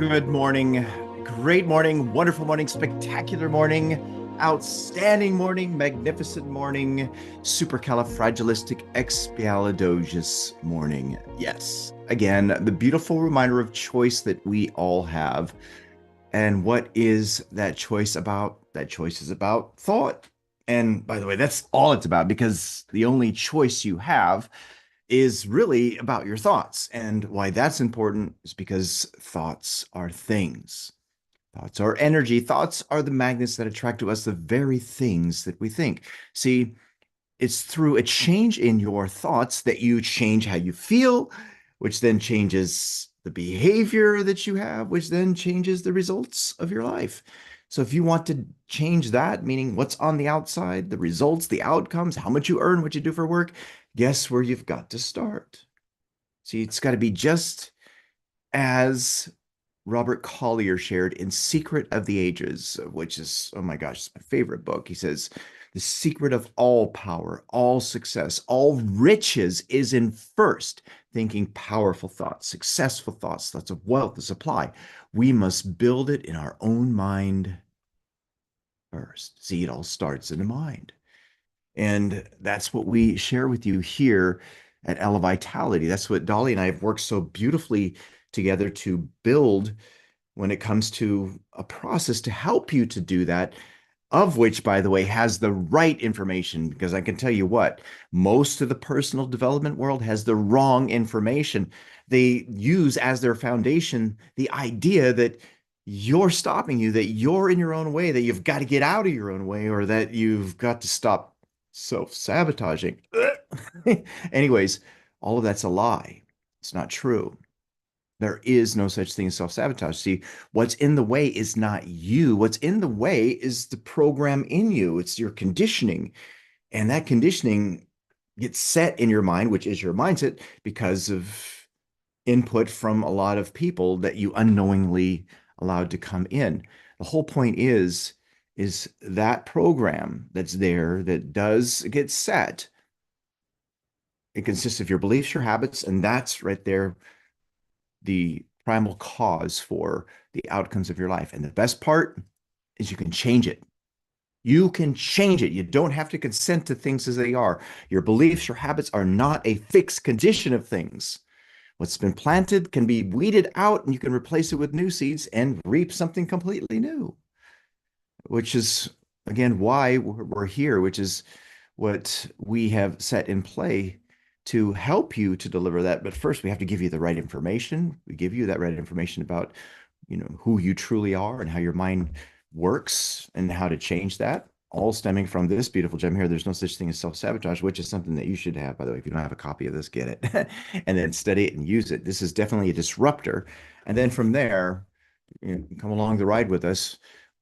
Good morning, great morning, wonderful morning, spectacular morning, outstanding morning, magnificent morning, supercalifragilisticexpialidocious morning. Yes, again, the beautiful reminder of choice that we all have. And what is that choice about? That choice is about thought. And by the way, that's all it's about because the only choice you have is really about your thoughts. And why that's important is because thoughts are things. Thoughts are energy. Thoughts are the magnets that attract to us the very things that we think. See, it's through a change in your thoughts that you change how you feel, which then changes the behavior that you have, which then changes the results of your life. So if you want to change that, meaning what's on the outside, the results, the outcomes, how much you earn, what you do for work, guess where you've got to start? See, it's got to be just as Robert Collier shared in Secret of the Ages, which is, oh my gosh, it's my favorite book. He says, the secret of all power, all success, all riches is in first thinking powerful thoughts, successful thoughts, thoughts of wealth, the supply. We must build it in our own mind first. See, it all starts in the mind. And that's what we share with you here at Elevitality. That's what Dolly and I have worked so beautifully together to build when it comes to a process to help you to do that, of which, by the way, has the right information. Because I can tell you what, most of the personal development world has the wrong information. They use as their foundation the idea that you're stopping you, that you're in your own way, that you've got to get out of your own way, or that you've got to stop self-sabotaging. Anyways, all of that's a lie. It's not true. There is no such thing as self-sabotage. See, what's in the way is not you. What's in the way is the program in you. It's your conditioning. And that conditioning gets set in your mind, which is your mindset, because of input from a lot of people that you unknowingly allowed to come in. The whole point is that program that's there that does get set. It consists of your beliefs, your habits, and that's right there the primal cause for the outcomes of your life. And the best part is you can change it. You can change it. You don't have to consent to things as they are. Your beliefs, your habits are not a fixed condition of things. What's been planted can be weeded out and you can replace it with new seeds and reap something completely new, which is, again, why we're here, which is what we have set in play to help you to deliver that. But first, we have to give you the right information. We give you that right information about, who you truly are and how your mind works and how to change that. All stemming from this beautiful gem here. There's no such thing as self-sabotage, which is something that you should have, by the way. If you don't have a copy of this, get it and then study it and use it. This is definitely a disruptor. And then from there, come along the ride with us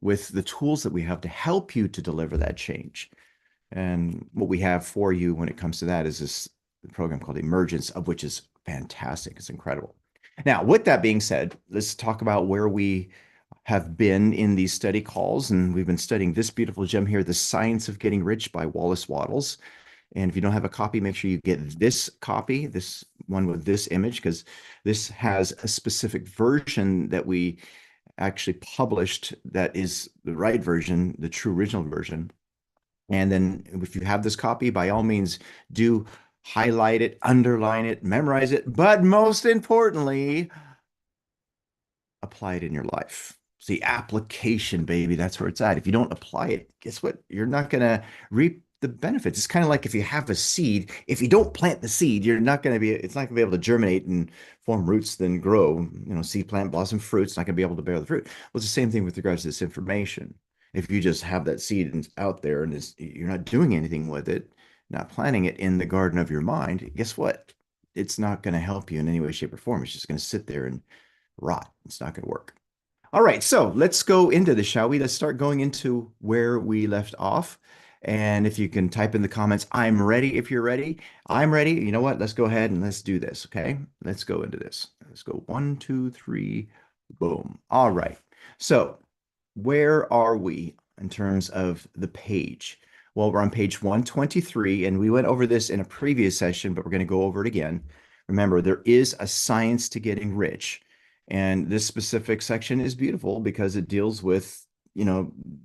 with the tools that we have to help you to deliver that change. And what we have for you when it comes to that is this program called Emergence, of which is fantastic. It's incredible. Now, with that being said, let's talk about where we have been in these study calls. And we've been studying this beautiful gem here, The Science of Getting Rich by Wallace Wattles. And if you don't have a copy, make sure you get this copy, this one with this image, because this has a specific version that we actually published that is the right version, the true original version. And then if you have this copy, by all means, do highlight it, underline it, memorize it, but most importantly, apply it in your life. See, application, baby, that's where it's at. If you don't apply it, guess what? You're not going to reap the benefits. It's kind of like if you have a seed, if you don't plant the seed, it's not going to be able to germinate and form roots, then grow, seed, plant, blossom, fruit. It's not going to be able to bear the fruit. Well, it's the same thing with regards to this information. If you just have that seed and it's out there and you're not doing anything with it, not planting it in the garden of your mind, guess what? It's not going to help you in any way, shape, or form. It's just going to sit there and rot. It's not going to work. All right, so let's go into this, shall we? Let's start going into where we left off. And if you can type in the comments, I'm ready if you're ready. I'm ready. You know what? Let's go ahead and let's do this, okay? Let's go into this. Let's go 1, 2, 3, boom. All right. So where are we in terms of the page? Well, we're on page 123, and we went over this in a previous session, but we're going to go over it again. Remember, there is a science to getting rich. And this specific section is beautiful because it deals with,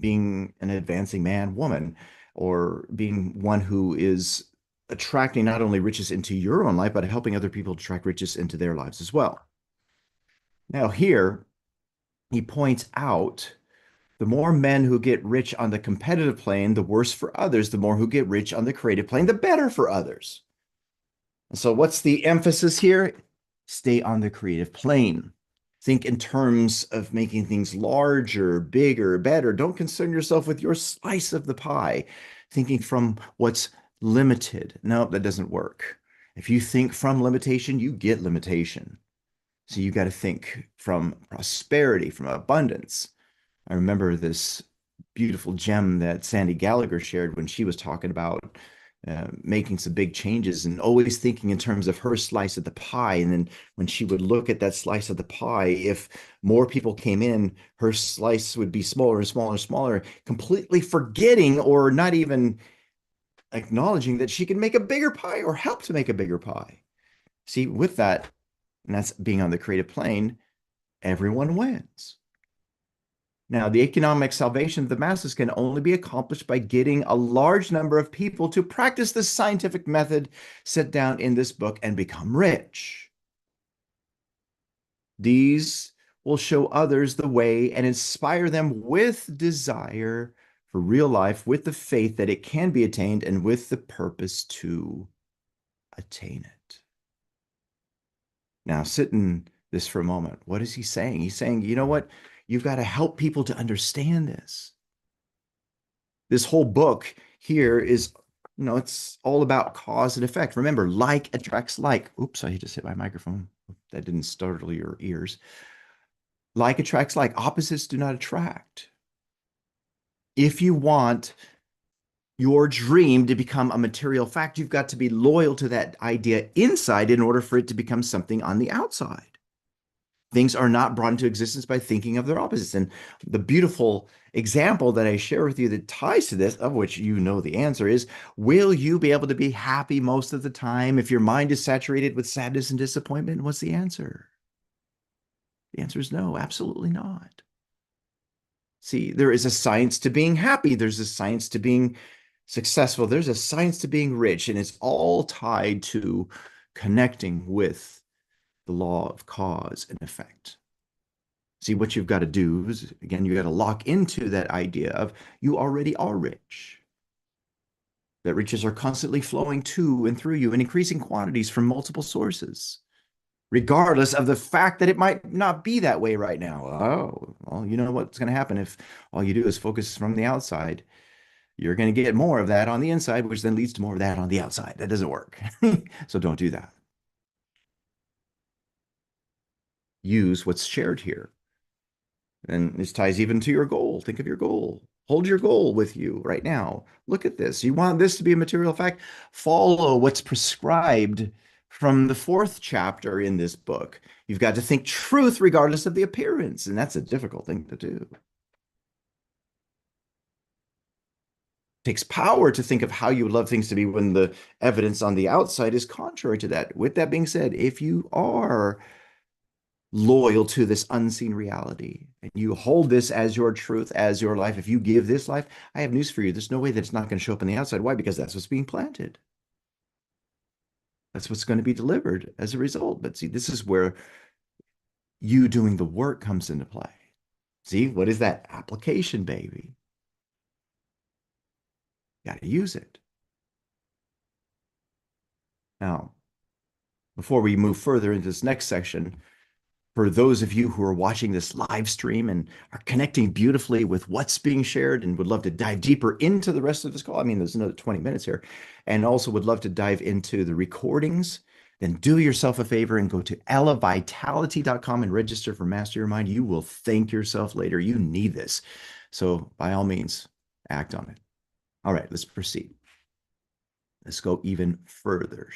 being an advancing man, woman, or being one who is attracting not only riches into your own life, but helping other people attract riches into their lives as well. Now, here he points out the more men who get rich on the competitive plane, the worse for others. The more who get rich on the creative plane, the better for others. And so, what's the emphasis here? Stay on the creative plane. Think in terms of making things larger, bigger, better. Don't concern yourself with your slice of the pie, thinking from what's limited. No, that doesn't work. If you think from limitation, you get limitation. So you got to think from prosperity, from abundance. I remember this beautiful gem that Sandy Gallagher shared when she was talking about making some big changes and always thinking in terms of her slice of the pie. And then when she would look at that slice of the pie, if more people came in, her slice would be smaller and smaller and smaller, completely forgetting or not even acknowledging that she could make a bigger pie or help to make a bigger pie. See, with that, and that's being on the creative plane, everyone wins. Now, the economic salvation of the masses can only be accomplished by getting a large number of people to practice the scientific method set down in this book and become rich. These will show others the way and inspire them with desire for real life, with the faith that it can be attained, and with the purpose to attain it. Now, sit in this for a moment. What is he saying? He's saying, you know what? You've got to help people to understand this. This whole book here is, it's all about cause and effect. Remember, like attracts like. Oops, I just hit my microphone. That didn't startle your ears. Like attracts like. Opposites do not attract. If you want your dream to become a material fact, you've got to be loyal to that idea inside in order for it to become something on the outside. Things are not brought into existence by thinking of their opposites. And the beautiful example that I share with you that ties to this, of which you know the answer is, will you be able to be happy most of the time if your mind is saturated with sadness and disappointment? What's the answer? The answer is no, absolutely not. See, there is a science to being happy. There's a science to being successful. There's a science to being rich, and it's all tied to connecting with the law of cause and effect. See, what you've got to do is, again, you got to lock into that idea of you already are rich. That riches are constantly flowing to and through you in increasing quantities from multiple sources, regardless of the fact that it might not be that way right now. Oh, well, you know what's going to happen if all you do is focus from the outside. You're going to get more of that on the inside, which then leads to more of that on the outside. That doesn't work. So don't do that. Use what's shared here. And this ties even to your goal. Think of your goal. Hold your goal with you right now. Look at this. You want this to be a material fact? Follow what's prescribed from the 4th chapter in this book. You've got to think truth regardless of the appearance, and that's a difficult thing to do. It takes power to think of how you would love things to be when the evidence on the outside is contrary to that. With that being said, if you are loyal to this unseen reality and you hold this as your truth, as your life, if you give this life, I have news for you. There's no way that it's not going to show up on the outside. Why? Because that's what's being planted. That's what's going to be delivered as a result. But see, this is where you doing the work comes into play. See, what is that? Application, baby. Got to use it. Now, before we move further into this next section, for those of you who are watching this live stream and are connecting beautifully with what's being shared and would love to dive deeper into the rest of this call, I mean, there's another 20 minutes here, and also would love to dive into the recordings, then do yourself a favor and go to elevitality.com and register for Master Your Mind. You will thank yourself later. You need this. So by all means, act on it. All right, let's proceed. Let's go even further.